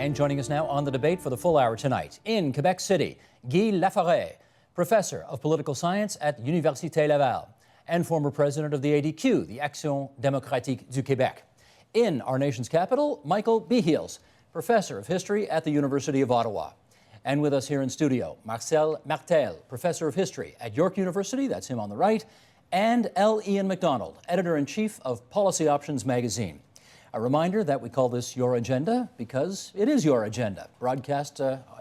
And joining us now on the debate for the full hour tonight, in Quebec City, Guy Laforêt, professor of political science at Université Laval and former president of the ADQ, the Action démocratique du Québec. In our nation's capital, Michael Beheels, professor of history at the University of Ottawa. And with us here in studio, Marcel Martel, professor of history at York University, that's him on the right, and L. Ian MacDonald, editor-in-chief of Policy Options magazine. A reminder that we call this Your Agenda because it is your agenda. Broadcast,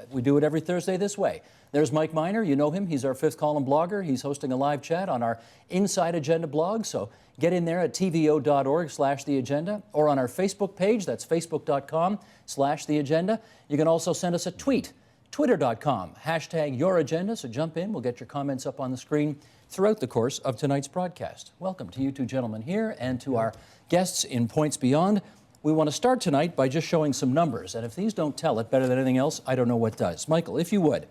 we do it every Thursday this way. There's Mike Miner, you know him, he's our fifth column blogger. He's hosting a live chat on our Inside Agenda blog, so get in there at tvo.org/theagenda or on our Facebook page, that's facebook.com/theagenda. You can also send us a tweet, twitter.com, #YourAgenda, so jump in, we'll get your comments up on the screen throughout the course of tonight's broadcast. Welcome to you two gentlemen here and to our guests in Points Beyond. We want to start tonight by just showing some numbers, and if these don't tell it better than anything else, I don't know what does. Michael, if you would.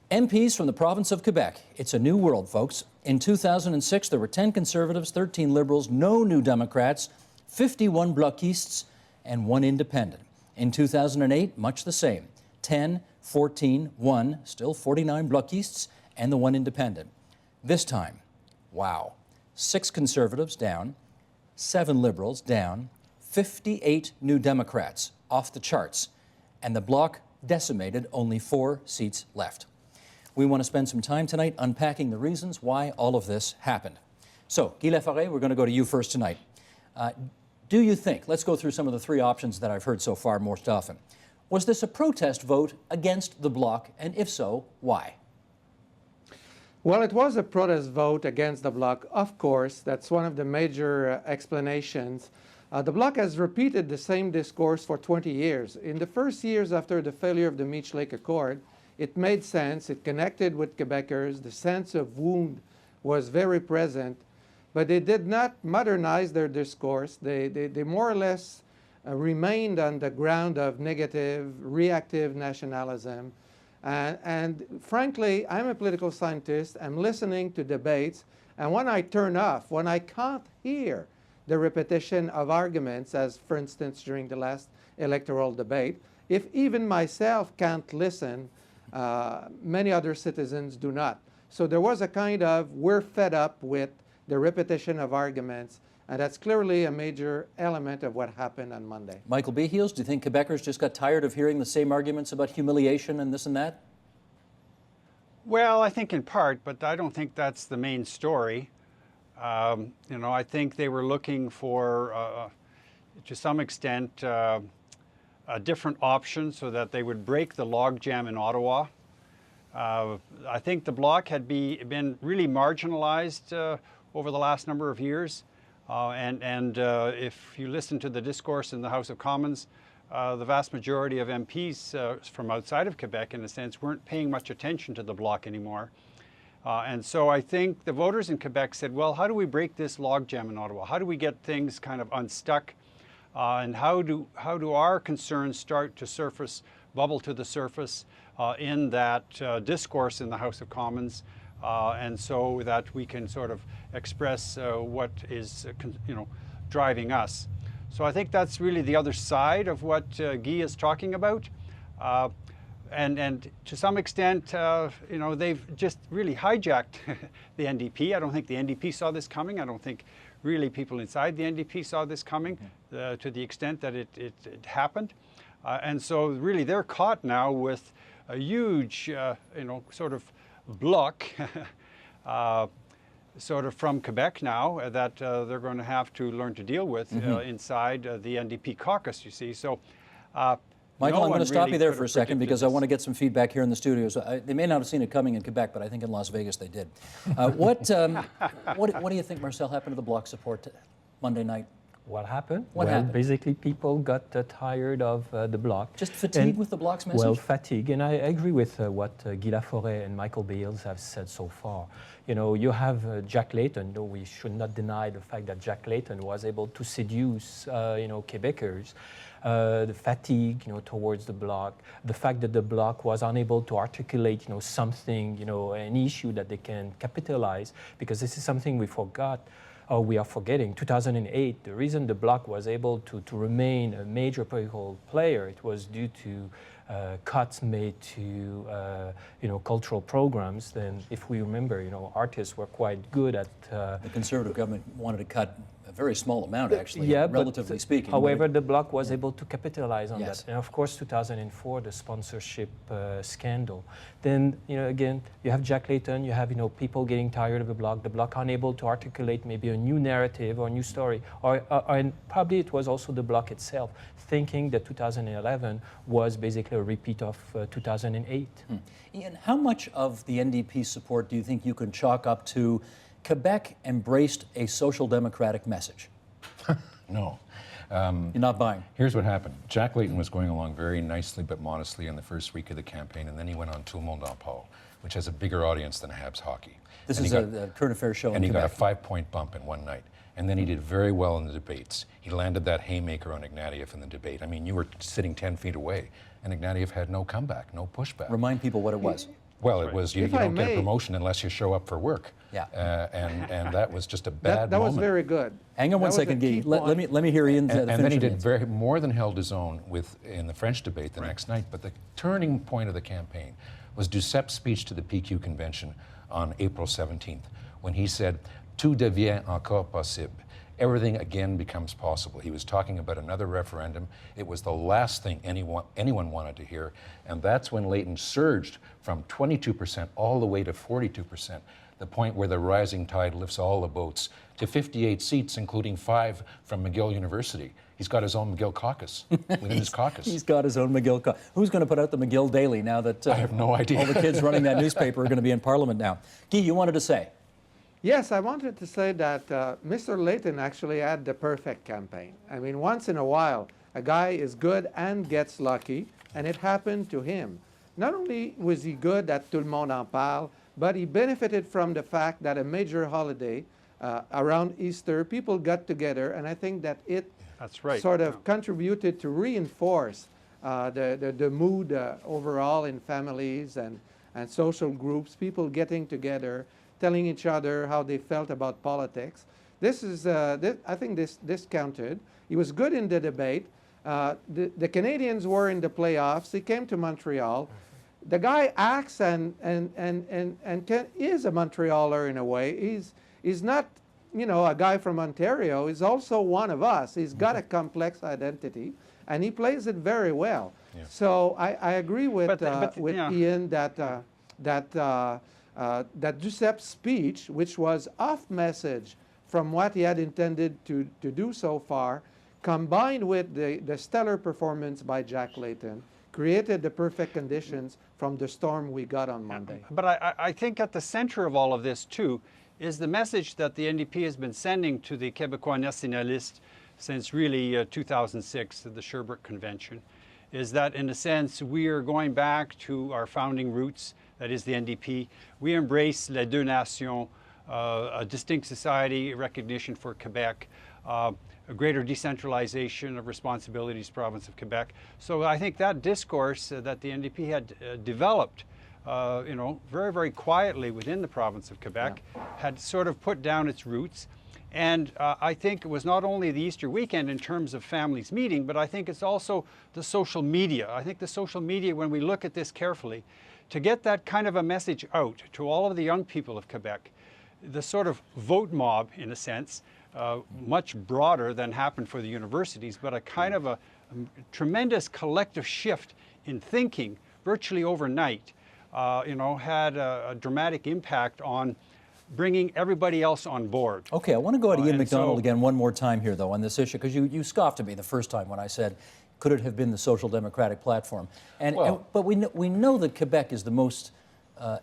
MPs from the province of Quebec. It's a new world, folks. In 2006, there were 10 Conservatives, 13 Liberals, no New Democrats, 51 Blocistes, and 1 Independent. In 2008, much the same. 10, 14, 1, still 49 Blocistes, and the 1 Independent. This time, wow, 6 Conservatives down, 7 Liberals down, 58 New Democrats off the charts, and the Bloc decimated, only 4 seats left. We want to spend some time tonight unpacking the reasons why all of this happened. So, Guy Laforêt, we're going to go to you first tonight. Do you think, let's go through some of the 3 options that I've heard so far most often. Was this a protest vote against the Bloc, and if so, why? Well, it was a protest vote against the Bloc, of course. That's one of the major explanations. The Bloc has repeated the same discourse for 20 years. In the first years after the failure of the Meech Lake Accord, it made sense, it connected with Quebecers, the sense of wound was very present, but they did not modernize their discourse. They more or less remained on the ground of negative, reactive nationalism. And frankly, I'm a political scientist, I'm listening to debates, and when I turn off, when I can't hear the repetition of arguments, as for instance during the last electoral debate, if even myself can't listen, many other citizens do not. So there was a kind of, we're fed up with the repetition of arguments, and that's clearly a major element of what happened on Monday. Michael Beheels, do you think Quebecers just got tired of hearing the same arguments about humiliation and this and that? Well, I think in part, but I don't think that's the main story. You know, I think they were looking for, to some extent, a different option so that they would break the logjam in Ottawa. I think the Bloc had been really marginalized over the last number of years. If you listen to the discourse in the House of Commons, the vast majority of MPs from outside of Quebec, in a sense, weren't paying much attention to the Bloc anymore. And so I think the voters in Quebec said, well, how do we break this logjam in Ottawa? How do we get things kind of unstuck? And how do our concerns start to surface, bubble to the surface in that discourse in the House of Commons, and so that we can sort of express what is, driving us. So I think that's really the other side of what Guy is talking about. And to some extent, they've just really hijacked the NDP. I don't think the NDP saw this coming. I don't think really people inside the NDP saw this coming to the extent that it happened. And so really they're caught now with a huge, sort of block sort of from Quebec now that they're going to have to learn to deal with inside the NDP caucus, you see. So, Michael, I'm going to stop you there for a second because I want to get some feedback here in the studios. They may not have seen it coming in Quebec, but I think in Las Vegas they did. What do you think, Marcel, happened to the Bloc support Monday night? What happened? What happened? Basically, people got tired of the Bloc. Just fatigue with the Bloc's message? Well, fatigue. And I agree with what Guy Laforêt and Michael Beheels have said so far. You know, you have Jack Layton, though we should not deny the fact that Jack Layton was able to seduce, Quebecers. The fatigue, towards the Bloc, the fact that the Bloc was unable to articulate, something, an issue that they can capitalize, because this is something we forgot. we are forgetting 2008. The reason the Bloc was able to remain a major political player, it was due to cuts made to cultural programs. Then, if we remember, artists were quite good at. The Conservative government wanted to cut a very small amount, actually, yeah, relatively speaking. However, the Bloc was able to capitalize on Yes. that. And of course, 2004, the sponsorship scandal. Then, again, you have Jack Layton, you have, people getting tired of the Bloc unable to articulate maybe a new narrative or a new story. And probably it was also the Bloc itself, thinking that 2011 was basically a repeat of 2008. Ian, how much of the NDP support do you think you can chalk up to Quebec embraced a social democratic message? No. You're not buying? Here's what happened. Jack Layton was going along very nicely but modestly in the first week of the campaign, and then he went on Tout le monde en parle, which has a bigger audience than Habs hockey. This And is he a current affairs show And in he Quebec. got a 5-point bump in one night. And then he did very well in the debates. He landed that haymaker on Ignatieff in the debate. I mean, you were sitting 10 feet away, and Ignatieff had no comeback, no pushback. Remind people what it was. Well, it was you If I don't get a may- promotion unless you show up for work. Yeah. And that was just a bad That moment. was very good. Hang on That one was a second, key Guy. Let me hear Ian's. And then he did finish. more than held his own in the French debate the next night. But the turning point of the campaign was Duceppe's speech to the PQ convention on April 17th, when he said, "Tout devient encore possible." Everything again becomes possible. He was talking about another referendum. It was the last thing anyone wanted to hear. And that's when Layton surged from 22% all the way to 42%, the point where the rising tide lifts all the boats, to 58 seats, including 5 from McGill University. He's got his own McGill caucus within his caucus. He's got his own McGill. Who's going to put out the McGill Daily now that I have no idea. all the kids running that newspaper are going to be in Parliament now? Guy, you wanted to say? Yes, I wanted to say that Mr. Layton actually had the perfect campaign. I mean, once in a while, a guy is good and gets lucky, and it happened to him. Not only was he good at Tout le monde en parle, but he benefited from the fact that a major holiday around Easter, people got together, and I think that it That's right. sort of contributed to reinforce the mood overall in families and social groups, people getting together, telling each other how they felt about politics. This is, I think this counted. He was good in the debate. The Canadians were in the playoffs. He came to Montreal. The guy acts and is a Montrealer in a way. He's not, a guy from Ontario. He's also one of us. He's got a complex identity, and he plays it very well. Yeah. So I agree with yeah. Ian that Duceppe's speech, which was off message from what he had intended to do so far, combined with the stellar performance by Jack Layton, created the perfect conditions from the storm we got on Monday. But I think at the center of all of this, too, is the message that the NDP has been sending to the Québécois nationalistes since really 2006, the Sherbrooke Convention, is that, in a sense, we are going back to our founding roots, that is the NDP. We embrace les deux nations, a distinct society, recognition for Quebec, a greater decentralization of responsibilities, province of Quebec. So I think that discourse that the NDP had developed, very, very quietly within the province of Quebec, had sort of put down its roots. And I think it was not only the Easter weekend in terms of families meeting, but I think it's also the social media. I think the social media, when we look at this carefully, to get that kind of a message out to all of the young people of Quebec, the sort of vote mob, in a sense, much broader than happened for the universities, but a kind of a tremendous collective shift in thinking virtually overnight, had a dramatic impact on bringing everybody else on board. Okay, I want to go to Ian and MacDonald so- again one more time here, though, on this issue, because you scoffed at me the first time when I said, could it have been the Social Democratic platform? But we know that Quebec is the most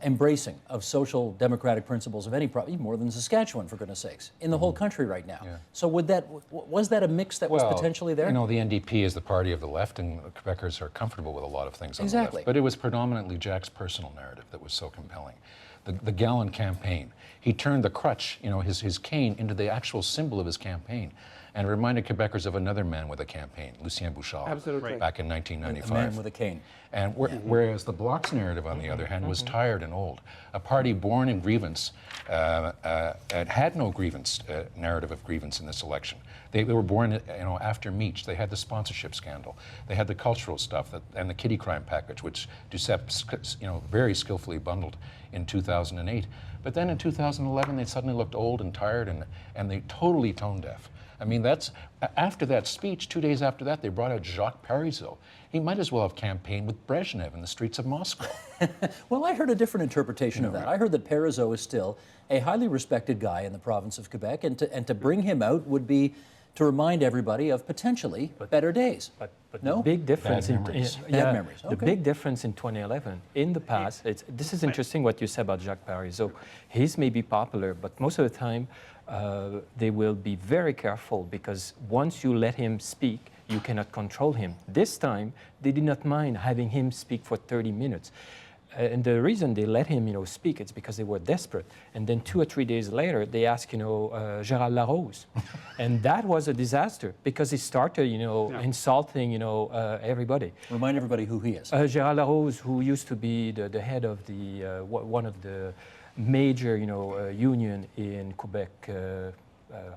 embracing of social democratic principles of any province, even more than Saskatchewan, for goodness sakes, in the whole country right now. Yeah. So was that a mix that was potentially there? The NDP is the party of the left, and Quebecers are comfortable with a lot of things on Exactly. the left. But it was predominantly Jack's personal narrative that was so compelling. The Gallon campaign, he turned the crutch, his cane, into the actual symbol of his campaign. And it reminded Quebecers of another man with a campaign, Lucien Bouchard, Absolutely. back in A 1995. man with a cane. And whereas the Bloc's narrative, on the other hand, was tired and old. A party born in grievance had no grievance narrative of grievance in this election. They were born, after Meach. They had the sponsorship scandal. They had the cultural stuff and the kiddie crime package, which Duceppe, very skillfully bundled in 2008. But then in 2011, they suddenly looked old and tired, and they totally tone deaf. I mean, after that speech, 2 days after that, they brought out Jacques Parizeau. He might as well have campaigned with Brezhnev in the streets of Moscow. Well, I heard a different interpretation of that. I heard that Parizeau is still a highly respected guy in the province of Quebec, and to bring him out would be to remind everybody of potentially better days. But no? the big difference Bad memories. Bad memories, The okay. big difference in 2011, in the past, this is interesting what you said about Jacques Parizeau. He's maybe popular, but most of the time they will be very careful, because once you let him speak, you cannot control him. This time, they did not mind having him speak for 30 minutes. And the reason they let him, speak, it's because they were desperate. And then 2 or 3 days later, they asked, Gérald Larose. And that was a disaster, because he started, insulting, everybody. Remind everybody who he is. Gérald Larose, who used to be the head of the one of the major, union in Quebec.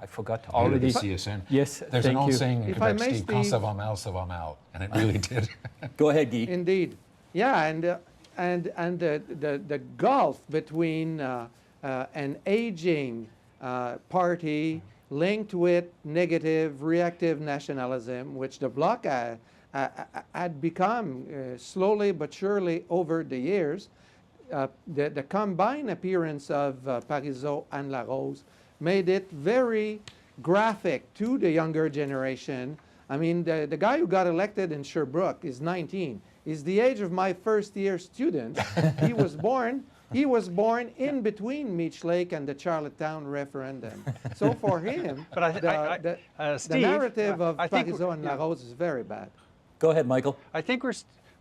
I forgot already. The CSN. Yes, There's an thank old you. saying in If I Quebec, may, Steve, quand Steve- ça va mal, and it really did. Go ahead, Guy. Indeed. Yeah, and the gulf between an aging party linked with negative, reactive nationalism, which the Bloc had become slowly but surely over the years, the combined appearance of Parizeau and Larose made it very graphic to the younger generation. I mean, the guy who got elected in Sherbrooke is 19. He's the age of my first-year student. He was born in between Meech Lake and the Charlottetown referendum. So for him, But the Steve, narrative of I think Parizeau and Larose is very bad. Go ahead, Michael. I think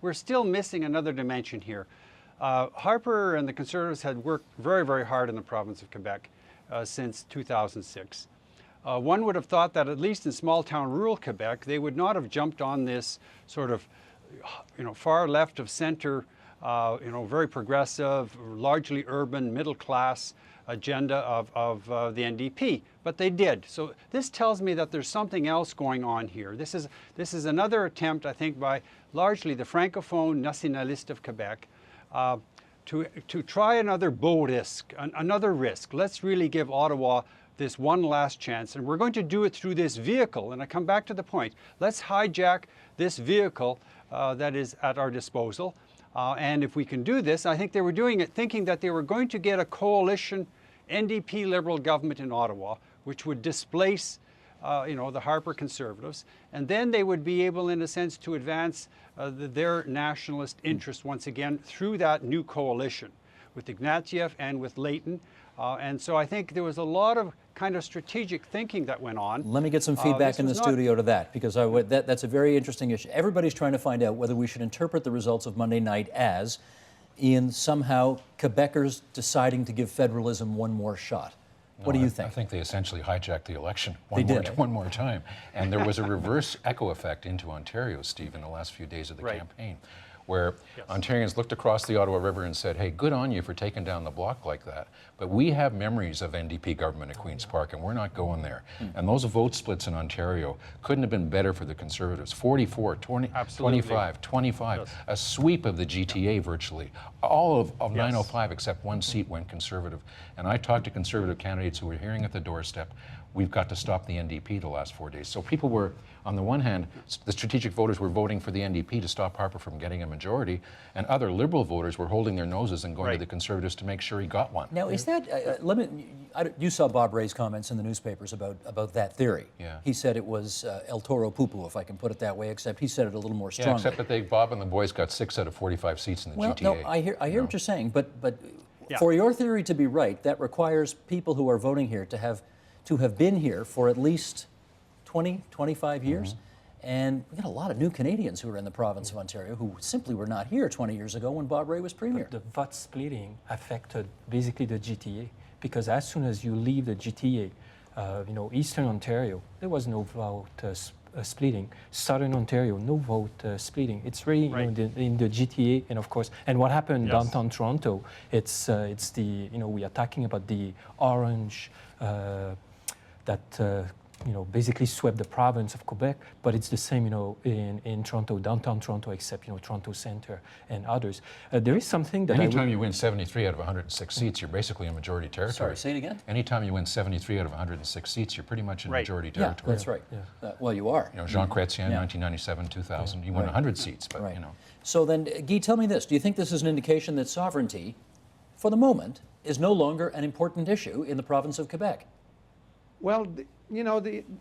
we're still missing another dimension here. Harper and the Conservatives had worked very, very hard in the province of Quebec since 2006. One would have thought that at least in small-town rural Quebec, they would not have jumped on this sort of, far left of center, very progressive, largely urban, middle-class agenda of the NDP, but they did. So this tells me that there's something else going on here. This is another attempt, I think, by largely the francophone nationalist of Quebec to try another beau risk, another risk. Let's really give Ottawa this one last chance, and we're going to do it through this vehicle. And I come back to the point. Let's hijack this vehicle that is at our disposal. And if we can do this, I think they were doing it thinking that they were going to get a coalition NDP Liberal government in Ottawa, which would displace the Harper Conservatives, and then they would be able, in a sense, to advance their nationalist interest once again through that new coalition with Ignatieff and with Layton. And so I think there was a lot of kind of strategic thinking that went on. Let me get some feedback this in the was not- studio to that, because that's a very interesting issue. Everybody's trying to find out whether we should interpret the results of Monday night as in somehow Quebecers deciding to give federalism one more shot. What do you think? I think they essentially hijacked the election They did. one more time. And there was a reverse echo effect into Ontario, Steve, in the last few days of the Right. campaign, where Ontarians looked across the Ottawa River and said, hey, good on you for taking down the Bloc like that. But we have memories of NDP government at Queen's Park, and we're not going there. And those vote splits in Ontario couldn't have been better for the Conservatives. 44, 20, Absolutely. 25, 25, Yes. a sweep of the GTA virtually. All of 905 except one seat went Conservative. And I talked to Conservative candidates who were hearing at the doorstep, we've got to stop the NDP the last 4 days. So people were, on the one hand, the strategic voters were voting for the NDP to stop Harper from getting a majority, and other Liberal voters were holding their noses and going to Right. the Conservatives to make sure he got one. Now, is that, you saw Bob Ray's comments in the newspapers about that theory. Yeah. He said it was El Toro Poo-Poo, if I can put it that way, except he said it a little more strongly. Yeah, except that Bob and the boys got 6 out of 45 seats in the Well, GTA. no, I hear what you're saying, but Yeah. for your theory to be right, that requires people who are voting here to have been here for at least 20, 25 years. And we got a lot of new Canadians who are in the province of Ontario who simply were not here 20 years ago when Bob Ray was premier. The vote splitting affected basically the GTA, because as soon as you leave the GTA, Eastern Ontario, there was no vote splitting. Southern Ontario, no vote splitting. It's really in the GTA, and of course, and what happened downtown Toronto. It's the we are talking about the orange that basically swept the province of Quebec, but it's the same in Toronto, downtown Toronto, except Toronto Centre and others. There is something that anytime you win 73 out of 106 seats, you're basically in majority territory. Sorry, say it again? Anytime you win 73 out of 106 seats, you're pretty much in majority territory. Yeah, that's right. Yeah. Well, you are. Jean Chrétien, 1997, 2000, you won 100 seats, but So then, Guy, tell me this. Do you think this is an indication that sovereignty, for the moment, is no longer an important issue in the province of Quebec? Well,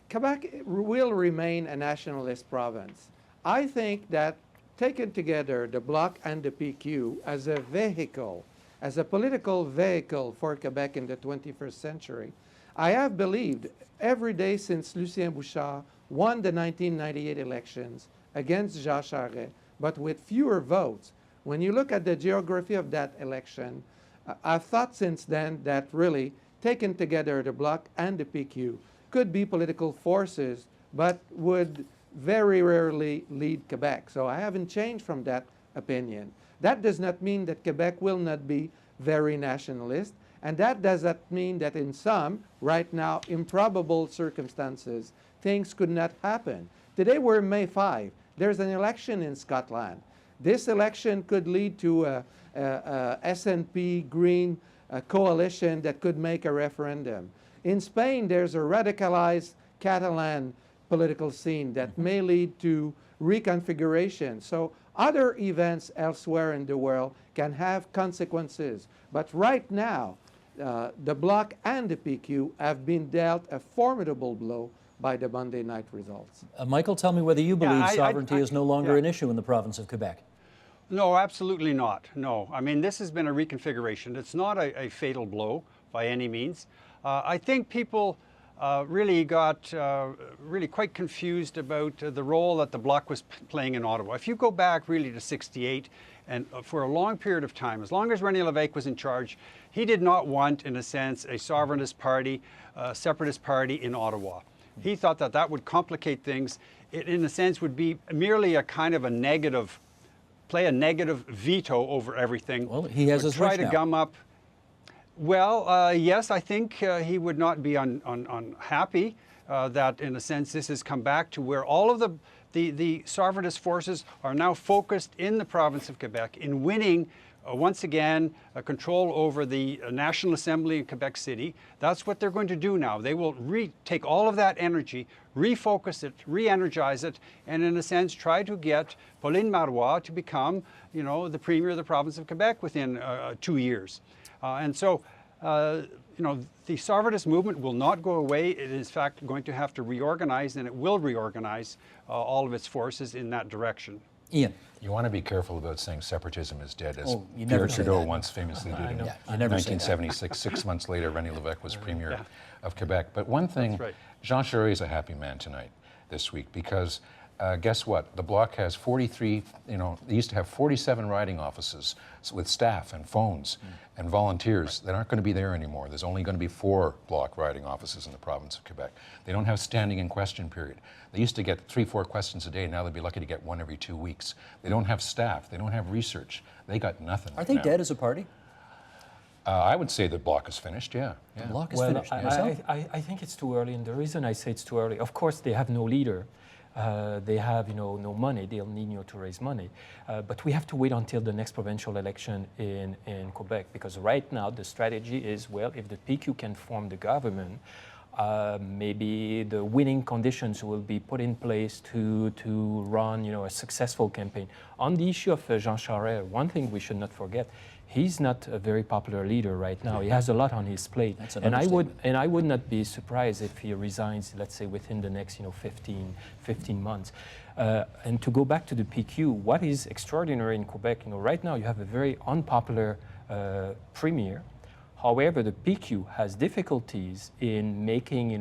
Quebec will remain a nationalist province. I think that taken together, the Bloc and the PQ as a vehicle, as a political vehicle for Quebec in the 21st century, I have believed every day since Lucien Bouchard won the 1998 elections against Jean Charest, but with fewer votes. When you look at the geography of that election, I've thought since then that really, taken together, the Bloc and the PQ could be political forces, but would very rarely lead Quebec. So I haven't changed from that opinion. That does not mean that Quebec will not be very nationalist, and that does not mean that in some, right now, improbable circumstances, things could not happen. Today we're May 5. There's an election in Scotland. This election could lead to a SNP Green coalition that could make a referendum. In Spain, there's a radicalized Catalan political scene that may lead to reconfiguration. So other events elsewhere in the world can have consequences. But right now, the Bloc and the PQ have been dealt a formidable blow by the Monday night results. Michael, tell me whether you believe sovereignty is no longer an issue in the province of Quebec. No, absolutely not. No. I mean, this has been a reconfiguration. It's not a fatal blow by any means. I think people really got really quite confused about the role that the Bloc was playing in Ottawa. If you go back really to '68, and for a long period of time, as long as René Lévesque was in charge, he did not want, in a sense, a sovereignist party, a separatist party in Ottawa. He thought that that would complicate things. It, in a sense, would be merely a kind of a negative, play a negative veto over everything. Well, he has his try wish to now. gum up. Well, yes, I think he would not be unhappy that, in a sense, this has come back to where all of the sovereignist forces are now focused in the province of Quebec in winning, once again, control over the National Assembly in Quebec City. That's what they're going to do now. They will take all of that energy, refocus it, re-energize it, and in a sense try to get Pauline Marois to become, the premier of the province of Quebec within 2 years. And so, the sovereignist movement will not go away. It is, in fact, going to have to reorganize, and it will reorganize all of its forces in that direction. Ian. You want to be careful about saying separatism is dead, as You Pierre never say Trudeau that. once famously did in you never say that. 1976. 6 months later, René Lévesque was premier of Quebec. But one thing, right. Jean Charest is a happy man tonight, this week, because guess what? The Bloc has 43, they used to have 47 riding offices with staff and phones and volunteers that aren't going to be there anymore. There's only going to be 4 Bloc riding offices in the province of Quebec. They don't have standing and question period. They used to get 3-4 questions a day. Now they'd be lucky to get 1 every 2 weeks. They don't have staff. They don't have research. They got nothing. Are they dead as a party? I would say the Bloc is finished, yeah. The Bloc is Well, finished. I think it's too early, and the reason I say it's too early, of course, they have no leader. They have, no money. They'll need to raise money. But we have to wait until the next provincial election in Quebec, because right now the strategy is, well, if the PQ can form the government, maybe the winning conditions will be put in place to run, a successful campaign. On the issue of Jean Charest, one thing we should not forget, he's not a very popular leader right now. He has a lot on his plate. That's an and understatement. I would not be surprised if he resigns, let's say, within the next 15 months. And to go back to the PQ, what is extraordinary in Quebec, right now you have a very unpopular premier. However, the PQ has difficulties in making,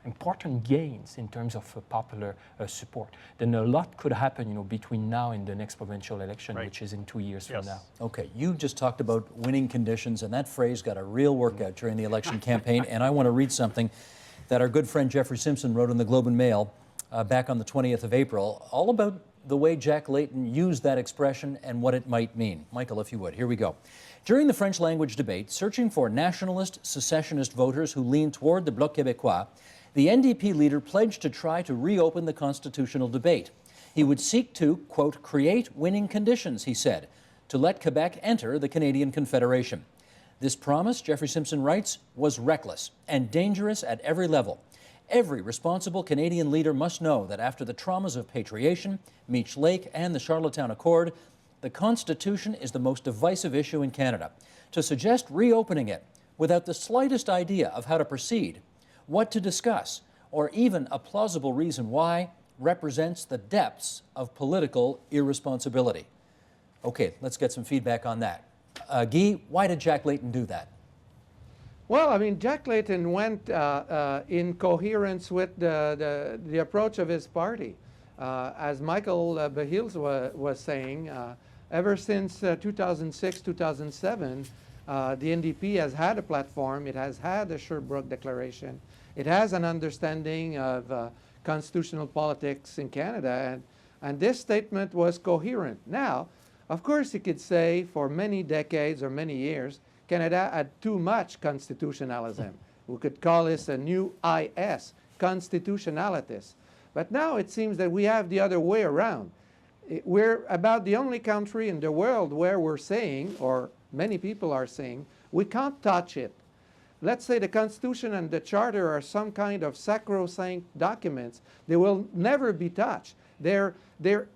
important gains in terms of popular support, then a lot could happen, between now and the next provincial election, which is in 2 years from now. Okay, you just talked about winning conditions, and that phrase got a real workout during the election campaign. And I want to read something that our good friend Jeffrey Simpson wrote in the Globe and Mail back on the 20th of April, all about the way Jack Layton used that expression and what it might mean. Michael, if you would, here we go. During the French language debate, searching for nationalist, secessionist voters who lean toward the Bloc Québécois, the NDP leader pledged to try to reopen the constitutional debate. He would seek to, quote, create winning conditions, he said, to let Quebec enter the Canadian Confederation. This promise, Jeffrey Simpson writes, was reckless and dangerous at every level. Every responsible Canadian leader must know that after the traumas of patriation, Meech Lake, and the Charlottetown Accord, the Constitution is the most divisive issue in Canada. To suggest reopening it without the slightest idea of how to proceed, what to discuss, or even a plausible reason why, represents the depths of political irresponsibility. Okay, let's get some feedback on that. Guy, why did Jack Layton do that? Well, I mean, Jack Layton went in coherence with the approach of his party. As Michael Behiels was saying, ever since 2006, 2007, the NDP has had a platform. It has had a Sherbrooke Declaration. It has an understanding of constitutional politics in Canada, and this statement was coherent. Now, of course, you could say for many decades or many years, Canada had too much constitutionalism. We could call this a new IS, constitutionalitis. But now it seems that we have the other way around. We're about the only country in the world where we're saying, or many people are saying, we can't touch it. Let's say the Constitution and the Charter are some kind of sacrosanct documents. They will never be touched. They're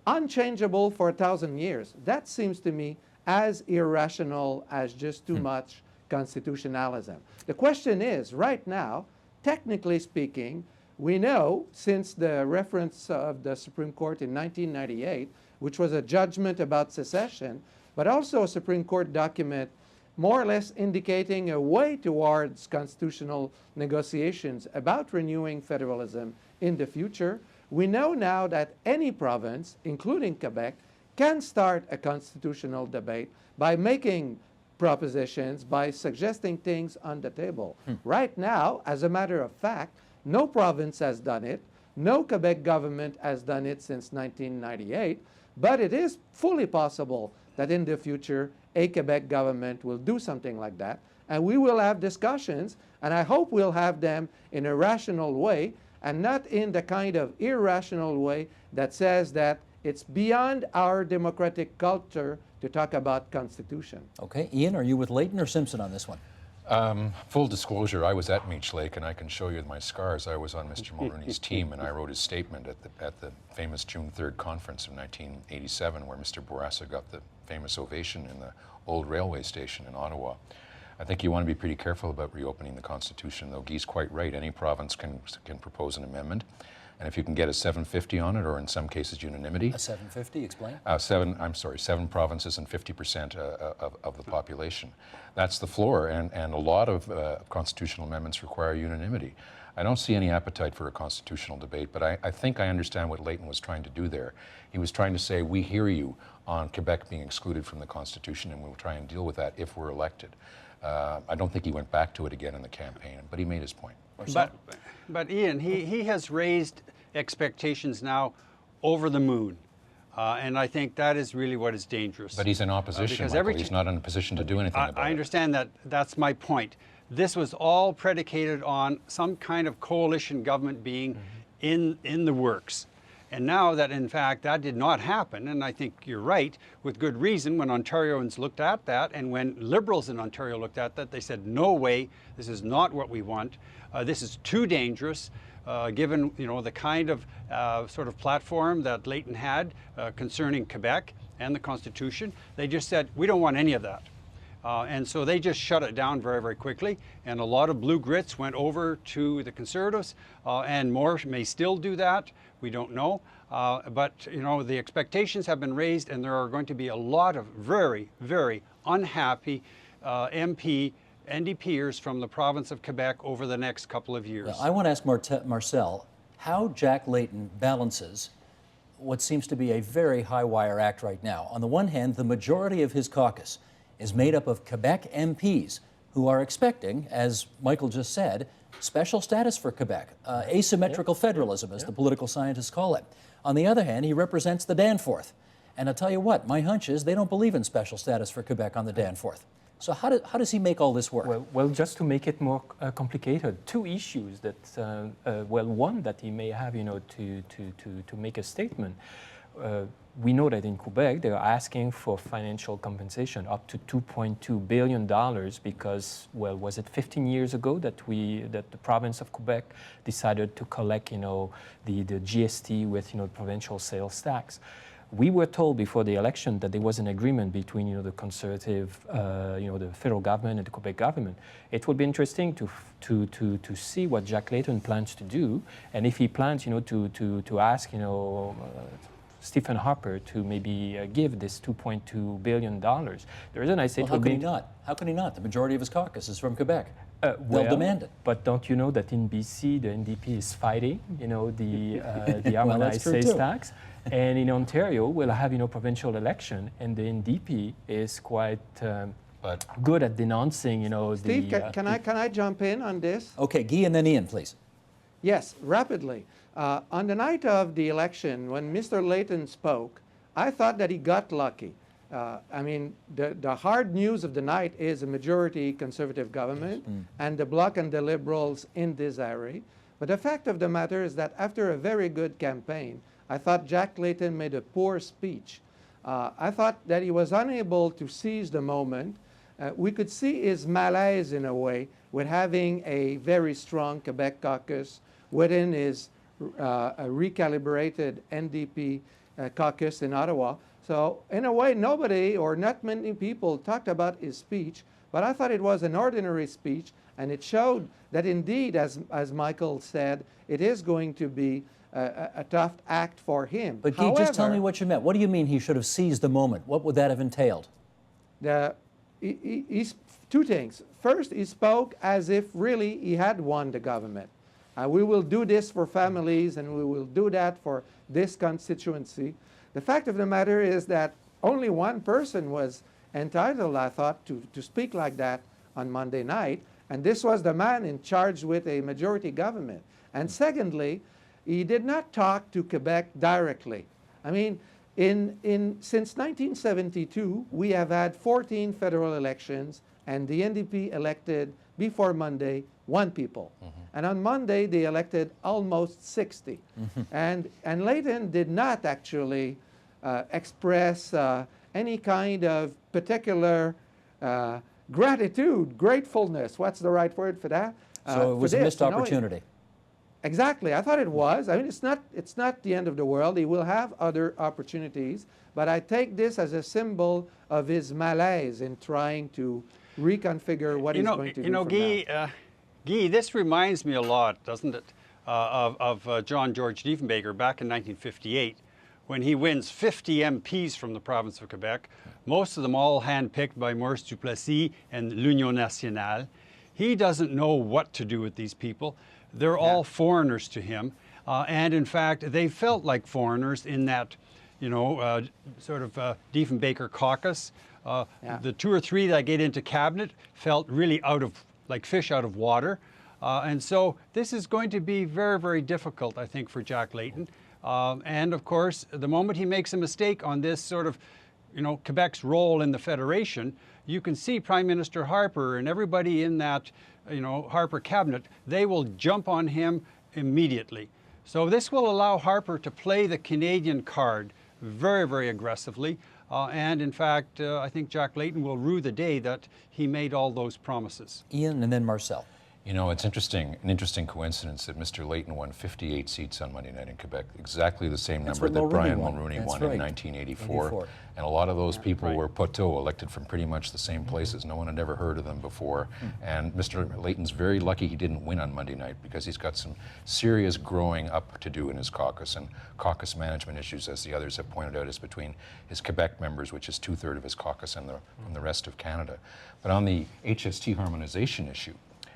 unchangeable for 1,000 years. That seems to me as irrational as just too much constitutionalism. The question is, right now, technically speaking, we know since the reference of the Supreme Court in 1998, which was a judgment about secession, but also a Supreme Court document more or less indicating a way towards constitutional negotiations about renewing federalism in the future. We know now that any province, including Quebec, can start a constitutional debate by making propositions, by suggesting things on the table. Right now, as a matter of fact, no province has done it. No Quebec government has done it since 1998. But it is fully possible that in the future, a Quebec government will do something like that. And we will have discussions, and I hope we'll have them in a rational way and not in the kind of irrational way that says that it's beyond our democratic culture to talk about constitution. Okay, Ian, are you with Layton or Simpson on this one? Full disclosure, I was at Meech Lake, and I can show you my scars. I was on Mr. Mulroney's team, and I wrote his statement at the famous June 3rd conference of 1987, where Mr. Bourassa got the famous ovation in the old railway station in Ottawa. I think you want to be pretty careful about reopening the Constitution, though Guy's quite right. Any province can propose an amendment. And if you can get a 750 on it, or in some cases unanimity. A 750, explain. 7 provinces and 50% of the population. That's the floor, and a lot of constitutional amendments require unanimity. I don't see any appetite for a constitutional debate, but I think I understand what Layton was trying to do there. He was trying to say, we hear you on Quebec being excluded from the Constitution, and we'll try and deal with that if we're elected. I don't think he went back to it again in the campaign, but he made his point. But Ian, he has raised expectations now over the moon. And I think that is really what is dangerous. But he's in opposition, Michael. He's not in a position to do anything about it. I understand that. That's my point. This was all predicated on some kind of coalition government being in the works. And now that, in fact, that did not happen, and I think you're right, with good reason, when Ontarians looked at that, and when Liberals in Ontario looked at that, they said, no way, this is not what we want. This is too dangerous, given the kind of sort of platform that Layton had concerning Quebec and the Constitution. They just said, we don't want any of that. And so they just shut it down very, very quickly. And a lot of blue grits went over to the Conservatives, and more may still do that. We don't know. But the expectations have been raised, and there are going to be a lot of very, very unhappy MP NDPers from the province of Quebec over the next couple of years. Now, I want to ask Marcel how Jack Layton balances what seems to be a very high-wire act right now. On the one hand, the majority of his caucus is made up of Quebec MPs who are expecting, as Michael just said, special status for Quebec, asymmetrical federalism, as the political scientists call it. On the other hand, he represents the Danforth. And I'll tell you what, my hunch is they don't believe in special status for Quebec on the Danforth. So how does he make all this work? Well, just to make it more complicated, two issues that, one that he may have, to make a statement. We know that in Quebec, they're asking for financial compensation up to $2.2 billion because, well, was it 15 years ago that the province of Quebec decided to collect, the GST with, provincial sales tax. We were told before the election that there was an agreement between, the Conservative, the federal government and the Quebec government. It would be interesting to see what Jack Layton plans to do, and if he plans, to ask, Stephen Harper to maybe give this $2.2 billion. The reason I say how can he not? How can he not? The majority of his caucus is from Quebec. They'll demand it. But don't you know that in BC, the NDP is fighting, the Well, harmonized that's true sales too. tax? And in Ontario, we'll have, provincial election, and the NDP is quite good at denouncing, Steve, can I jump in on this? Okay, Guy and then Ian, please. Yes, rapidly. On the night of the election, when Mr. Layton spoke, I thought that he got lucky. The hard news of the night is a majority Conservative government and the Bloc and the Liberals in disarray. But the fact of the matter is that after a very good campaign, I thought Jack Layton made a poor speech. I thought that he was unable to seize the moment. We could see his malaise in a way with having a very strong Quebec caucus within his a recalibrated NDP caucus in Ottawa. So in a way, nobody or not many people talked about his speech, but I thought it was an ordinary speech, and it showed that indeed, as Michael said, it is going to be a tough act for him. But Guy, just tell me what you meant. What do you mean he should have seized the moment? What would that have entailed? Two things. First, he spoke as if really he had won the government. We will do this for families, and we will do that for this constituency. The fact of the matter is that only one person was entitled, I thought, to speak like that on Monday night, and this was the man in charge with a majority government. And secondly, he did not talk to Quebec directly. I mean, since 1972, we have had 14 federal elections, and the NDP elected, before Monday, 1 people. And on Monday, they elected almost 60. And Layton did not actually express any kind of particular gratefulness. What's the right word for that? So it was a missed opportunity. Exactly. I thought it was. I mean, it's not the end of the world. He will have other opportunities. But I take this as a symbol of his malaise in trying to reconfigure what he's going to do from now. Guy, this reminds me a lot, doesn't it, of John George Diefenbaker back in 1958, when he wins 50 MPs from the province of Quebec, most of them all handpicked by Maurice Duplessis and l'Union Nationale. He doesn't know what to do with these people. They're all foreigners to him, and in fact, they felt like foreigners in that, sort of Diefenbaker caucus. The 2 or 3 that get into cabinet felt really like fish out of water. And so this is going to be very, very difficult, I think, for Jack Layton. And of course, the moment he makes a mistake on this sort of, Quebec's role in the Federation, you can see Prime Minister Harper and everybody in that, Harper cabinet, they will jump on him immediately. So this will allow Harper to play the Canadian card very, very aggressively. And in fact, I think Jack Layton will rue the day that he made all those promises. Ian and then Marcel. You know, it's interesting, an interesting coincidence that Mr. Layton won 58 seats on Monday night in Quebec, exactly the same number that Brian Mulroney won in 1984. And a lot of those people were poteaux, elected from pretty much the same places. No one had ever heard of them before. And Mr. Layton's very lucky he didn't win on Monday night, because he's got some serious growing up to do in his caucus, and caucus management issues, as the others have pointed out, is between his Quebec members, which is 2/3 of his caucus, and the rest of Canada. But on the HST harmonization issue,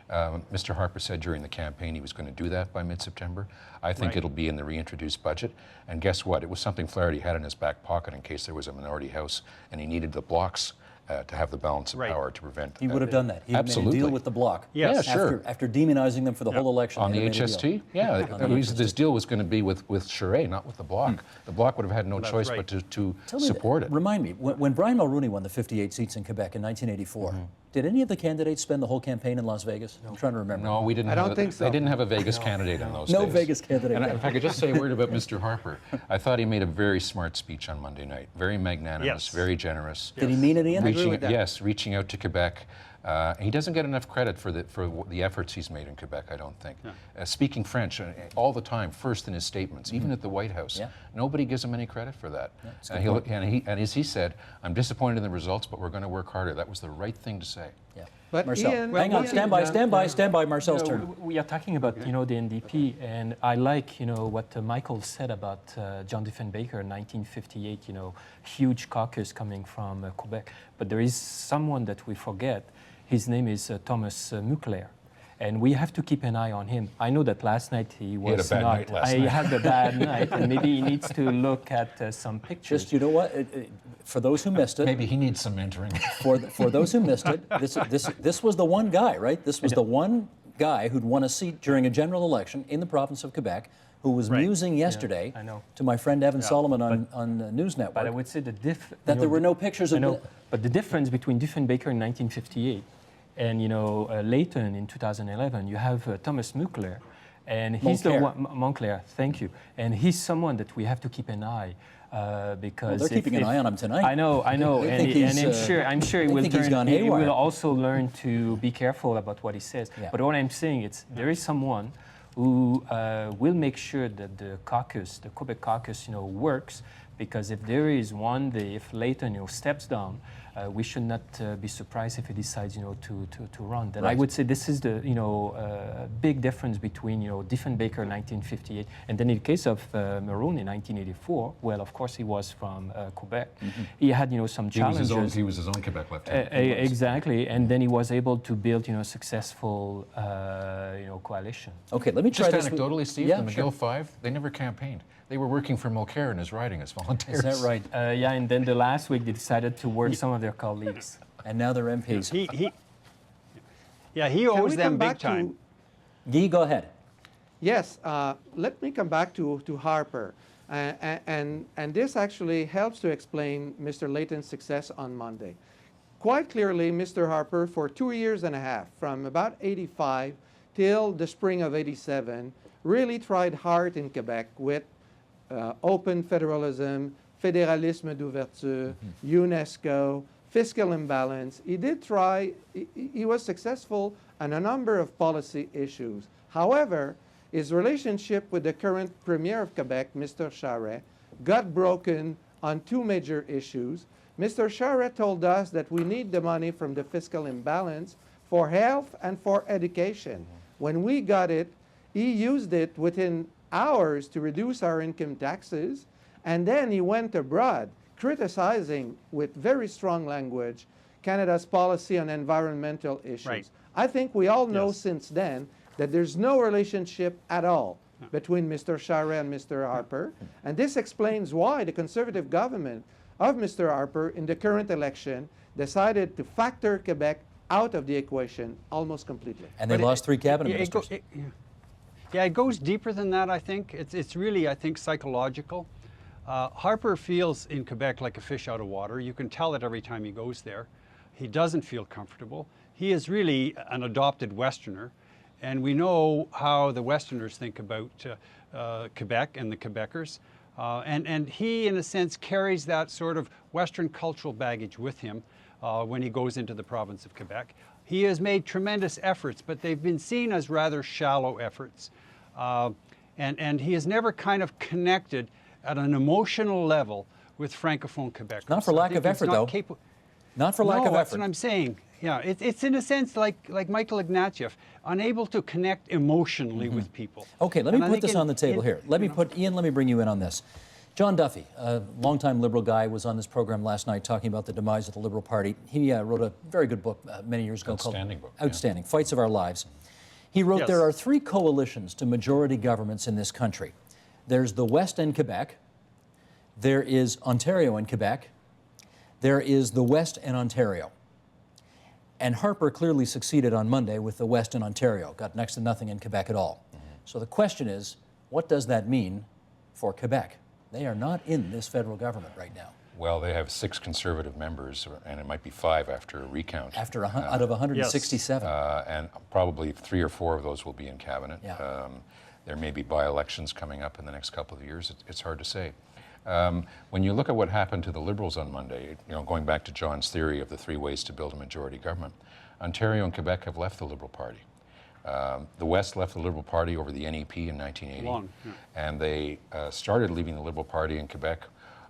Mr. Harper said during the campaign he was going to do that by mid-September. I think it'll be in the reintroduced budget. And guess what? It was something Flaherty had in his back pocket in case there was a minority house and he needed the Blocs to have the balance of power to prevent. He would have done that. He would have made a deal with the Bloc. Yes. Yeah, sure. After demonizing them for the whole election. On the HST? Yeah, this deal was going to be with Charest, not with the Bloc. The Bloc would have had no choice but to support it. Remind me, when Brian Mulroney won the 58 seats in Quebec in 1984, did any of the candidates spend the whole campaign in Las Vegas? I'm trying to remember. No, we didn't. I don't think so. They didn't have a Vegas candidate in those days. No Vegas candidate. And if I could just say a word about Mr. Harper, I thought he made a very smart speech on Monday night. Very magnanimous, very generous. Did he mean it, Ian? Reaching out to Quebec. He doesn't get enough credit for the efforts he's made in Quebec, I don't think. Speaking French all the time, first in his statements, even at the White House. Nobody gives him any credit for that. And as he said, I'm disappointed in the results, but we're going to work harder. That was the right thing to say. But Marcel, Ian, hang on, stand by, Marcel's turn. We are talking about, the NDP, and I like, what Michael said about John Diefenbaker in 1958, huge caucus coming from Quebec. But there is someone that we forget. His name is Thomas Muckler. And we have to keep an eye on him. I know that last night he was had a bad night last night. He had a bad night, and maybe he needs to look at some pictures. Just, you know what? For those who missed it, Maybe he needs some mentoring. for those who missed it, this was the one guy, right? This was the one guy who'd won a seat during a general election in the province of Quebec, who was musing yesterday to my friend Evan Solomon on News Network. But I would say that there were no pictures of. But the difference between Diefenbaker in 1958 and Layton in 2011, you have Thomas Muckler, and he's the one. Moncler, thank you. And he's someone that we have to keep an eye because they're keeping an eye on him tonight. I know, and I'm sure he will also learn to be careful about what he says. But what I'm saying is there is someone who will make sure that the caucus, the Quebec caucus, works. Because if there is one day, if Layton, steps down, we should not be surprised if he decides, to run. Then I would say this is the, big difference between, Diefenbaker in 1958 and then in the case of Mulroney in 1984. Well, of course, he was from Quebec. He had, some challenges. He was his own Quebec lieutenant. Exactly, and then he was able to build, a successful, coalition. Okay, let me try Just this. anecdotally, Steve, the McGill Five, they never campaigned. They were working for Mulcair in his riding as volunteers. Is that right? And then the last week they decided to work some of their colleagues. And now they're MPs. He owes them big time. Guy, go ahead. Yes, let me come back to Harper. And this actually helps to explain Mr. Layton's success on Monday. Quite clearly, Mr. Harper, for 2 years and a half, from about 85 till the spring of 87, really tried hard in Quebec with open federalism, federalisme d'ouverture, UNESCO, fiscal imbalance. He did try, he was successful on a number of policy issues. However, his relationship with the current Premier of Quebec, Mr. Charest, got broken on two major issues. Mr. Charest told us that we need the money from the fiscal imbalance for health and for education. When we got it, he used it within hours to reduce our income taxes, and then he went abroad criticizing with very strong language Canada's policy on environmental issues. I think we all know since then that there's no relationship at all between Mr. Charest and Mr. Harper, and this explains why the Conservative government of Mr. Harper in the current election decided to factor Quebec out of the equation almost completely. And they lost 3 cabinet ministers. It goes deeper than that, I think. It's really, I think, psychological. Harper feels in Quebec like a fish out of water. You can tell it every time he goes there. He doesn't feel comfortable. He is really an adopted Westerner, and we know how the Westerners think about Quebec and the Quebecers. And he, in a sense, carries that sort of Western cultural baggage with him when he goes into the province of Quebec. He has made tremendous efforts, but they've been seen as rather shallow efforts. And he has never kind of connected at an emotional level with Francophone Quebec. Not for lack of effort, though. Not for lack of effort. That's what I'm saying. Yeah, it's in a sense like Michael Ignatieff, unable to connect emotionally with people. Okay, let me put this on the table here. Ian, let me bring you in on this. John Duffy, a longtime Liberal guy, was on this program last night talking about the demise of the Liberal Party. He wrote a very good book many years ago called Outstanding, Fights of Our Lives. He wrote, there are three coalitions to majority governments in this country. There's the West and Quebec, there is Ontario and Quebec, there is the West and Ontario. And Harper clearly succeeded on Monday with the West and Ontario, got next to nothing in Quebec at all. So the question is, what does that mean for Quebec? They are not in this federal government right now. Well, they have 6 Conservative members, and it might be 5 after a recount. Out of 167. And probably 3 or 4 of those will be in cabinet. Yeah. There may be by-elections coming up in the next couple of years. It's hard to say. When you look at what happened to the Liberals on Monday, going back to John's theory of the 3 ways to build a majority government, Ontario and Quebec have left the Liberal Party. The West left the Liberal Party over the NEP in 1980, and they started leaving the Liberal Party in Quebec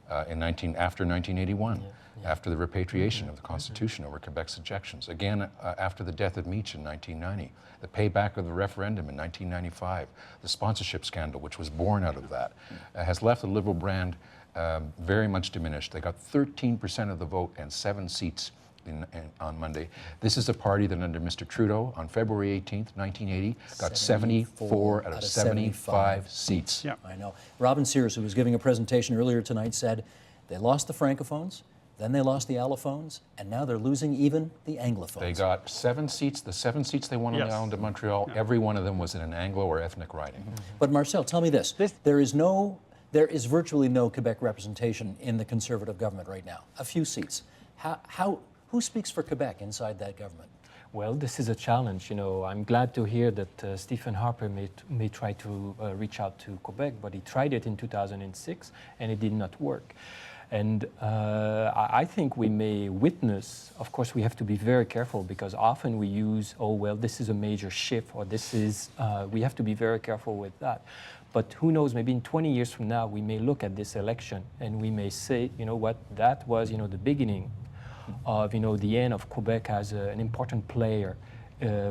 after 1981, after the repatriation of the Constitution over Quebec's objections. Again, after the death of Meach in 1990, the payback of the referendum in 1995, the sponsorship scandal, which was born out of that, has left the Liberal brand very much diminished. They got 13% of the vote and 7 seats on Monday. This is a party that under Mr. Trudeau on February 18th, 1980, got 74 out of 75 seats. Yeah. I know. Robin Sears, who was giving a presentation earlier tonight, said they lost the Francophones, then they lost the allophones, and now they're losing even the Anglophones. They got 7 seats. The 7 seats they won on the island of Montreal, every one of them was in an Anglo or ethnic riding. But Marcel, tell me this. There is virtually no Quebec representation in the Conservative government right now. A few seats. Who speaks for Quebec inside that government? Well, this is a challenge. I'm glad to hear that Stephen Harper may try to reach out to Quebec, but he tried it in 2006 and it did not work. And I think we may witness, of course, we have to be very careful because often we use, this is a major shift, or we have to be very careful with that. But who knows, maybe in 20 years from now, we may look at this election and we may say, that was, the beginning of, the end of Quebec as an important player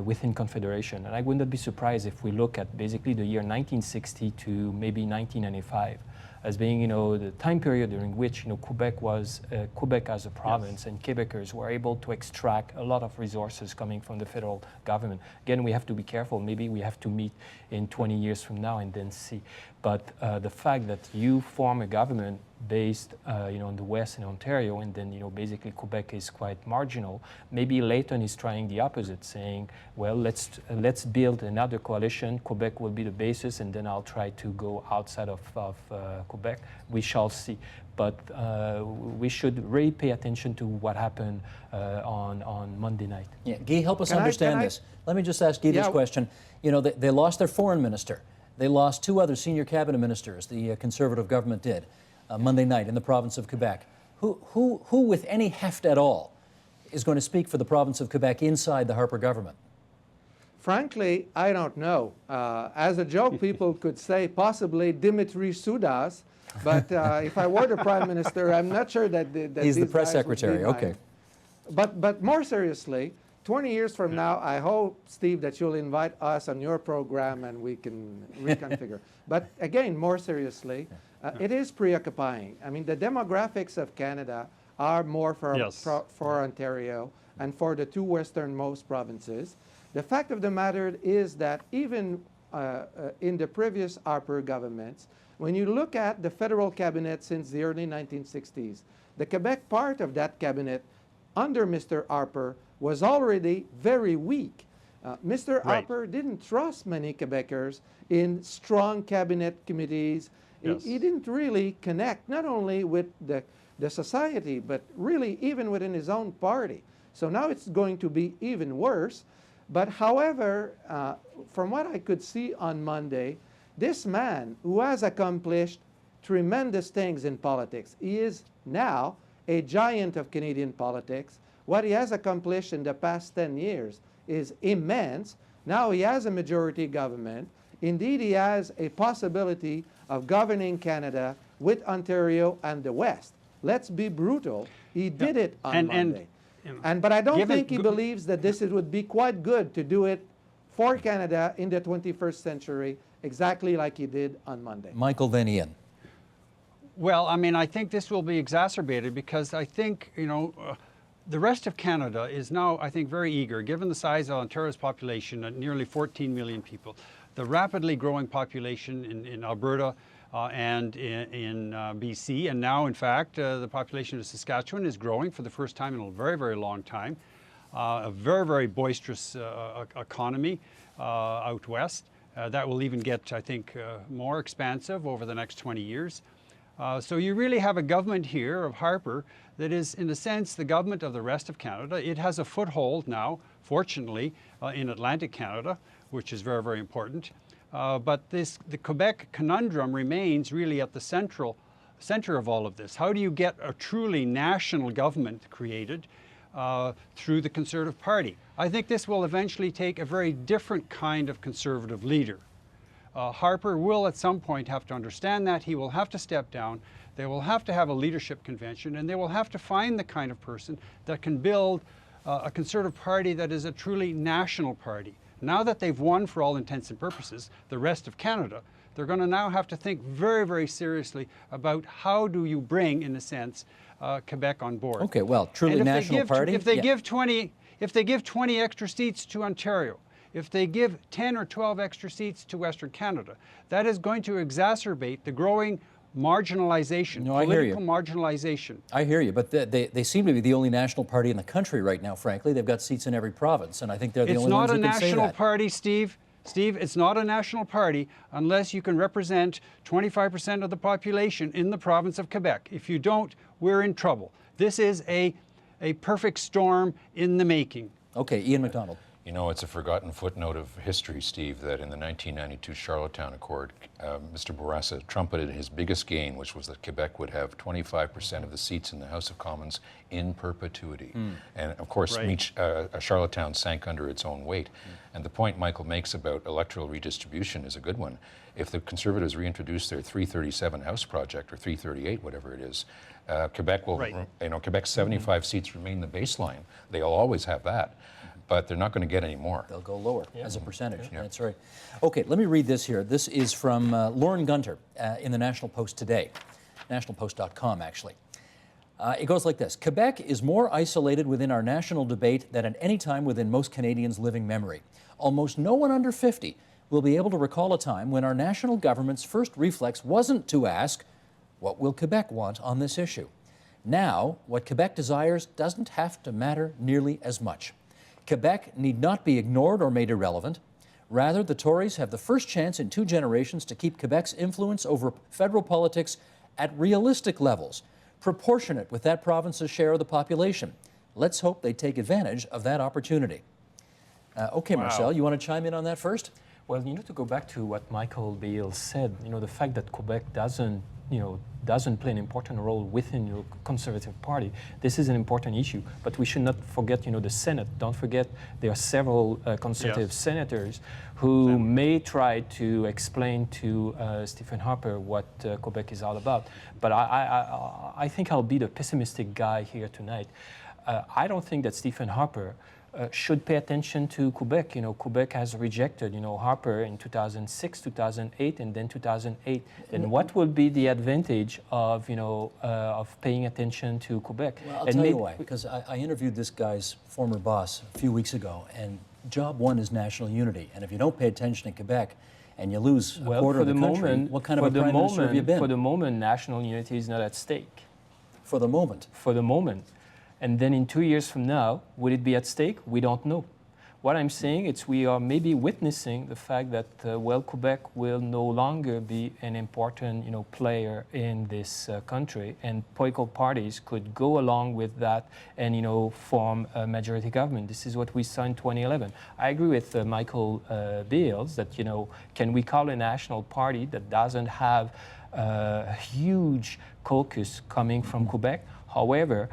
within Confederation. And I would not be surprised if we look at basically the year 1960 to maybe 1995 as being, the time period during which, Quebec was Quebec as a province, and Quebecers were able to extract a lot of resources coming from the federal government. Again, we have to be careful. Maybe we have to meet in 20 years from now and then see. But the fact that you form a government based, in the West and Ontario, and then, basically Quebec is quite marginal. Maybe Layton is trying the opposite, saying, well, let's build another coalition. Quebec will be the basis, and then I'll try to go outside of Quebec. We shall see. But we should really pay attention to what happened on Monday night. Yeah, Guy, help us understand this. Let me just ask Guy this question. They lost their foreign minister. They lost 2 other senior cabinet ministers, the Conservative government did, Monday night in the province of Quebec. Who with any heft at all is going to speak for the province of Quebec inside the Harper government? Frankly, I don't know. As a joke, people could say possibly Dimitri Soudas, but if I were the Prime Minister, I'm not sure that he's the press secretary, okay. But more seriously, 20 years from now, I hope, Steve, that you'll invite us on your program and we can reconfigure. But again, more seriously, it is preoccupying. I mean, the demographics of Canada are more for Ontario and for the 2 westernmost provinces. The fact of the matter is that even in the previous Harper governments, when you look at the federal cabinet since the early 1960s, the Quebec part of that cabinet under Mr. Harper was already very weak. Mr. Harper didn't trust many Quebecers in strong cabinet committees. He didn't really connect not only with the society, but really even within his own party. So now it's going to be even worse. But however, from what I could see on Monday, this man who has accomplished tremendous things in politics. He is now a giant of Canadian politics. What he has accomplished in the past 10 years is immense. Now he has a majority government. Indeed, he has a possibility of governing Canada with Ontario and the West. Let's be brutal. He did it on Monday. But I don't think he believes that this would be quite good to do it for Canada in the 21st century, exactly like he did on Monday. Michael, then Ian. Well, I mean, I think this will be exacerbated because I think, the rest of Canada is now, I think, very eager, given the size of Ontario's population at nearly 14 million people, the rapidly growing population in Alberta and in BC, and now, in fact, the population of Saskatchewan is growing for the first time in a very, very long time. A very, very boisterous economy out west. That will even get, I think, more expansive over the next 20 years. So you really have a government here of Harper that is, in a sense, the government of the rest of Canada. It has a foothold now, fortunately, in Atlantic Canada, which is very, very important. But the Quebec conundrum remains really at the center of all of this. How do you get a truly national government created through the Conservative Party? I think this will eventually take a very different kind of Conservative leader. Harper will at some point have to understand that. He will have to step down. They will have to have a leadership convention, and they will have to find the kind of person that can build a Conservative Party that is a truly national party. Now that they've won for all intents and purposes the rest of Canada, they're going to now have to think very, very seriously about how do you bring, in a sense, Quebec on board. Okay, well, truly national party. If they give 20 extra seats to Ontario, if they give 10 or 12 extra seats to Western Canada, that is going to exacerbate the growing marginalization, political marginalization. I hear you, but they seem to be the only national party in the country right now, frankly. They've got seats in every province, and I think they're the only ones who can say that. It's not a national party, Steve. Steve, it's not a national party unless you can represent 25% of the population in the province of Quebec. If you don't, we're in trouble. This is a perfect storm in the making. Okay, Ian MacDonald. You know, it's a forgotten footnote of history, Steve, that in the 1992 Charlottetown Accord, Mr. Bourassa trumpeted his biggest gain, which was that Quebec would have 25% of the seats in the House of Commons in perpetuity. And of course, Charlottetown sank under its own weight. And the point Michael makes about electoral redistribution is a good one. If the Conservatives reintroduce their 337 House project, or 338, whatever it is, Quebec will, Quebec's 75 seats remain the baseline. They'll always have that. But they're not going to get any more. They'll go lower as a percentage. Yeah. That's right. Okay, let me read this here. This is from Lauren Gunter in the National Post today, nationalpost.com, actually. It goes like this. Quebec is more isolated within our national debate than at any time within most Canadians' living memory. Almost no one under 50 will be able to recall a time when our national government's first reflex wasn't to ask, what will Quebec want on this issue? Now, what Quebec desires doesn't have to matter nearly as much. Quebec need not be ignored or made irrelevant. Rather, the Tories have the first chance in 2 generations to keep Quebec's influence over federal politics at realistic levels, proportionate with that province's share of the population. Let's hope they take advantage of that opportunity. Okay, Marcel, you want to chime in on that first? Well, to go back to what Michael Beale said, the fact that Quebec doesn't play an important role within your Conservative Party. This is an important issue, but we should not forget, the Senate. Don't forget there are several Conservative senators who may try to explain to Stephen Harper what Quebec is all about. But I think I'll be the pessimistic guy here tonight. I don't think that Stephen Harper should pay attention to Quebec. Quebec has rejected, Harper in 2006, 2008, and then 2008. And what will be the advantage of, of paying attention to Quebec? Well, I'll tell you why. Because I interviewed this guy's former boss a few weeks ago, and job one is national unity. And if you don't pay attention to Quebec and you lose a quarter of the country, what kind of a prime minister have you been? For the moment, national unity is not at stake. For the moment? For the moment. And then in 2 years from now, would it be at stake? We don't know. What I'm saying is we are maybe witnessing the fact that, Quebec will no longer be an important, player in this country, and political parties could go along with that and, form a majority government. This is what we saw in 2011. I agree with Michael Beales that, can we call a national party that doesn't have a huge caucus coming from Quebec. However,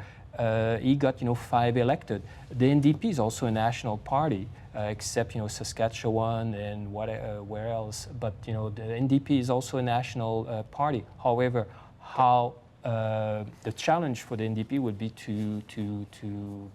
he got 5 elected. The NDP is also a national party, except Saskatchewan and where else. But the NDP is also a national party. However, how the challenge for the NDP would be to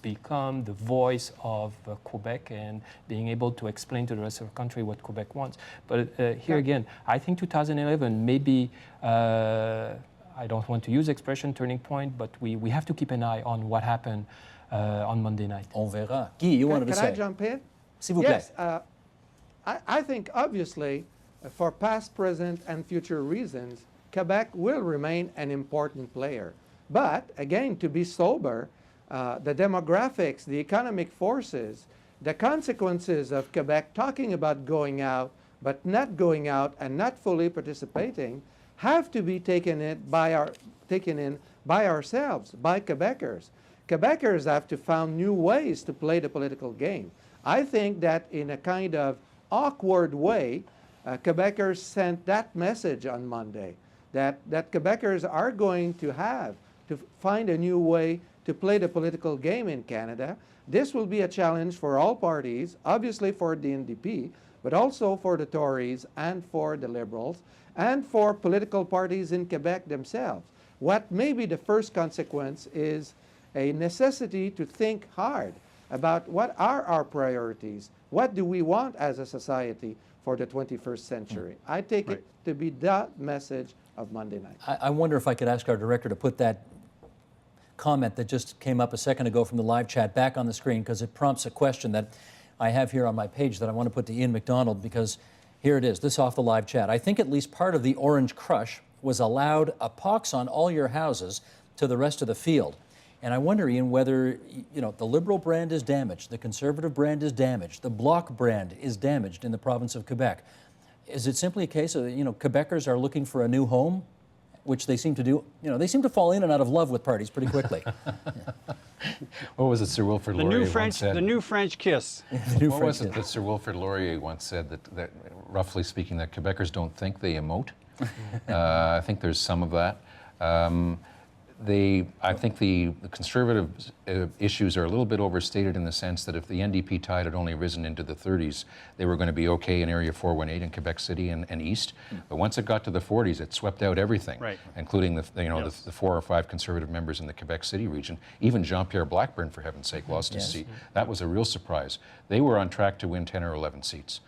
become the voice of Quebec and being able to explain to the rest of the country what Quebec wants. But here again, I think 2011 maybe, I don't want to use the expression turning point, but we have to keep an eye on what happened on Monday night. On verra. Guy, you wanted to say? Can I jump in? S'il vous plaît. Yes. I think obviously for past, present, and future reasons, Quebec will remain an important player. But again, to be sober, the demographics, the economic forces, the consequences of Quebec talking about going out, but not going out and not fully participating, have to be taken in by ourselves, by Quebecers. Quebecers have to find new ways to play the political game. I think that in a kind of awkward way, Quebecers sent that message on Monday, that Quebecers are going to have to find a new way to play the political game in Canada. This will be a challenge for all parties, obviously for the NDP, but also for the Tories and for the Liberals, and for political parties in Quebec themselves. What may be the first consequence is a necessity to think hard about what are our priorities, what do we want as a society for the 21st century. I take it to be the message of Monday night. I wonder if I could ask our director to put that comment that just came up a second ago from the live chat back on the screen, because it prompts a question that I have here on my page that I want to put to Ian MacDonald, because here it is, this off the live chat. I think at least part of the Orange Crush was allowed a pox on all your houses to the rest of the field. And I wonder, Ian, whether the Liberal brand is damaged, the Conservative brand is damaged, the Bloc brand is damaged in the province of Quebec. Is it simply a case of, Quebecers are looking for a new home, which they seem to do? They seem to fall in and out of love with parties pretty quickly. What was it Sir Wilfrid Laurier once said? The new French kiss. What was it that Sir Wilfrid Laurier once said, that roughly speaking, that Quebecers don't think, they emote? I think there's some of that. I think the Conservative issues are a little bit overstated in the sense that if the NDP tide had only risen into the 30s, they were going to be okay in Area 418 in Quebec City and East. But once it got to the 40s, it swept out everything, including the 4 or 5 Conservative members in the Quebec City region. Even Jean-Pierre Blackburn, for heaven's sake, lost his seat. That was a real surprise. They were on track to win 10 or 11 seats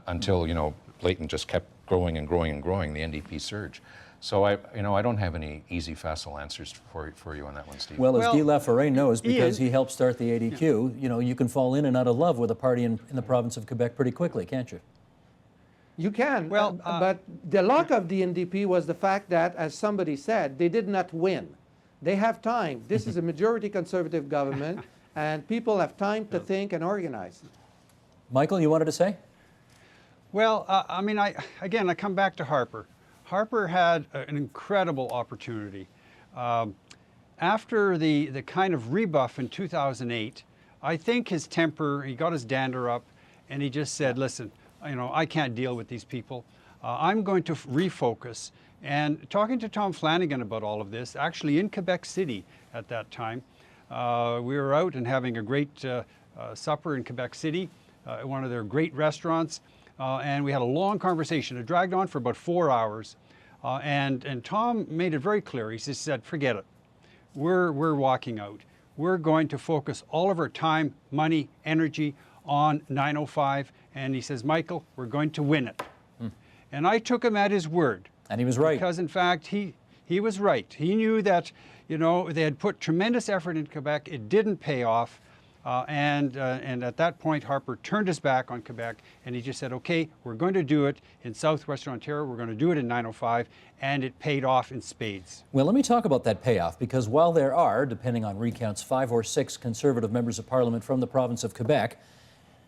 until Layton just kept growing and growing and growing, the NDP surge. So I don't have any easy, facile answers for you on that one, Steve. Well, as Guy Laforêt knows, because he helped start the ADQ, you can fall in and out of love with a party in the province of Quebec pretty quickly, can't you? You can, but the luck of the NDP was the fact that, as somebody said, they did not win. They have time. This is a majority Conservative government, and people have time to think and organize. Michael, you wanted to say? Well, I come back to Harper. Harper had an incredible opportunity. After the kind of rebuff in 2008, I think his temper, he got his dander up, and he just said, listen, I can't deal with these people. I'm going to refocus. And talking to Tom Flanagan about all of this, actually in Quebec City at that time, we were out and having a great supper in Quebec City, at one of their great restaurants. And we had a long conversation. It dragged on for about 4 hours. And Tom made it very clear. He just said, forget it. We're walking out. We're going to focus all of our time, money, energy on 905. And he says, Michael, we're going to win it. And I took him at his word. And he was right. Because, in fact, he was right. He knew that, they had put tremendous effort in Quebec. It didn't pay off. And at that point, Harper turned his back on Quebec, and he just said, okay, we're going to do it in southwestern Ontario, we're going to do it in 905, and it paid off in spades. Well, let me talk about that payoff, because while there are, depending on recounts, 5 or 6 Conservative members of Parliament from the province of Quebec,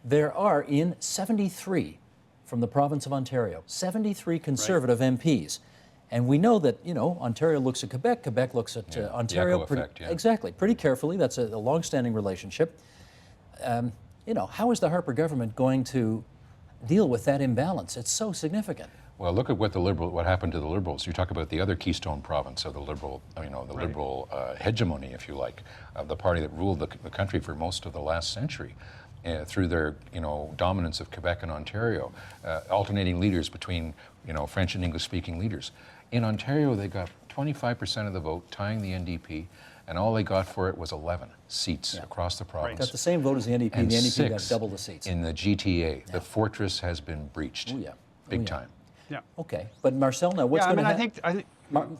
there are in 73 from the province of Ontario, 73 Conservative MPs. And we know that, Ontario looks at Quebec, Quebec looks at Ontario. Exactly, pretty carefully. That's a long-standing relationship. How is the Harper government going to deal with that imbalance? It's so significant. Well, look at what happened to the Liberals. You talk about the other keystone province of the Liberal, Liberal hegemony, if you like, of the party that ruled the country for most of the last century, through their, dominance of Quebec and Ontario, alternating leaders between, French and English-speaking leaders. In Ontario, they got 25% of the vote, tying the NDP, and all they got for it was 11 seats across the province. Got the same vote as the NDP. And the NDP got 6 double the seats. in the GTA. The fortress has been breached. Oh, yeah. Big Oh, yeah. time. Yeah. Okay, but Marcel, now what's going to happen? I think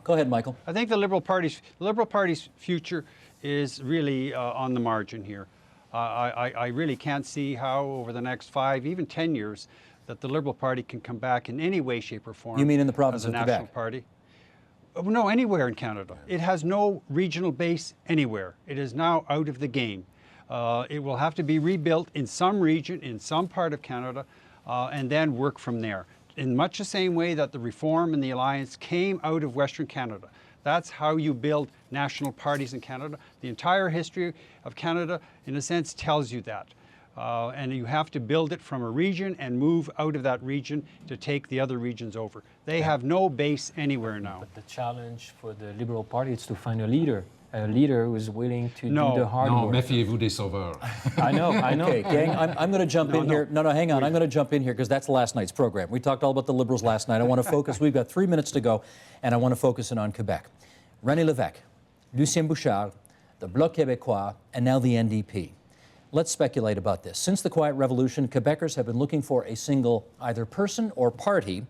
Go ahead, Michael. I think the Liberal Party's future is really on the margin here. I really can't see how over the next 5, even 10 years, that the Liberal Party can come back in any way, shape, or form. You mean in the province as a of national Quebec? party? No, anywhere in Canada. It has no regional base anywhere. It is now out of the game. It will have to be rebuilt in some region, in some part of Canada, and then work from there. In much the same way that the Reform and the Alliance came out of Western Canada. That's how you build national parties in Canada. The entire history of Canada, in a sense, tells you that. And you have to build it from a region and move out of that region to take the other regions over. They have no base anywhere now. But the challenge for the Liberal Party is to find a leader who is willing to do the hard Non, work. méfiez-vous des sauveurs. I know. Okay, gang, I'm going to jump in here. No, hang on. I'm going to jump in here because that's last night's program. We talked all about the Liberals last night. I want to focus. We've got 3 minutes to go, and I want to focus in on Quebec. René Lévesque, Lucien Bouchard, the Bloc Québécois, and now the NDP. Let's speculate about this. Since the Quiet Revolution, Quebecers have been looking for a single either person or party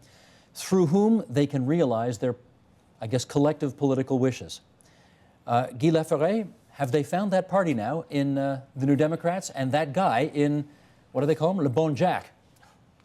through whom they can realize their, collective political wishes. Guy Laforêt, have they found that party now in the New Democrats and that guy in, what do they call him, Le Bon Jack?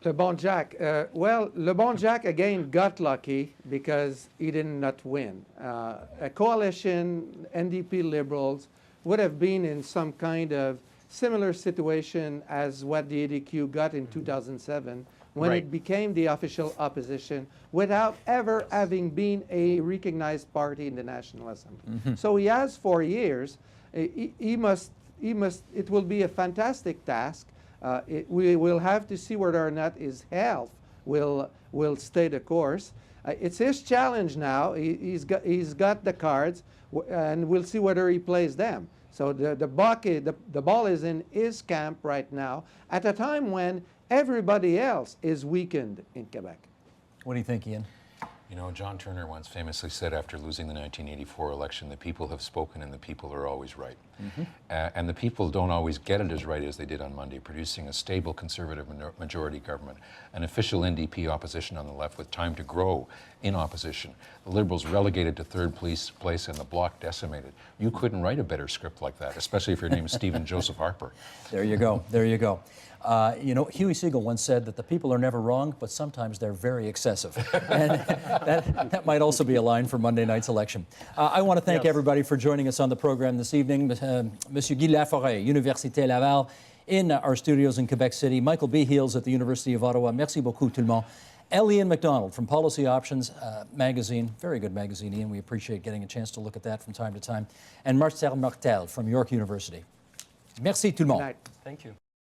Le Bon Jack. Well, Le Bon Jack again got lucky because he did not win. A coalition, NDP Liberals, would have been in some kind of similar situation as what the ADQ got in 2007 when it became the official opposition without ever having been a recognized party in the National Assembly. So he has 4 years. It will be a fantastic task. We will have to see whether or not his health will stay the course. It's his challenge now. He's got the cards, and we'll see whether he plays them. So the ball is in his camp right now at a time when everybody else is weakened in Quebec. What do you think, Ian? John Turner once famously said after losing the 1984 election, the people have spoken and the people are always right. And the people don't always get it as right as they did on Monday, producing a stable conservative majority government, an official NDP opposition on the left with time to grow in opposition, the Liberals relegated to third place and the Bloc decimated. You couldn't write a better script like that, especially if your name is Stephen Joseph Harper. There you go. There you go. Huey Siegel once said that the people are never wrong, but sometimes they're very excessive. And that might also be a line for Monday night's election. I want to thank everybody for joining us on the program this evening. Monsieur Guy Laforêt, Université Laval, in our studios in Quebec City. Michael B. Heels at the University of Ottawa. Merci beaucoup, tout le monde. Ian MacDonald from Policy Options magazine. Very good magazine, Ian. We appreciate getting a chance to look at that from time to time. And Marcel Martel from York University. Merci, tout le monde. Good night. Thank you.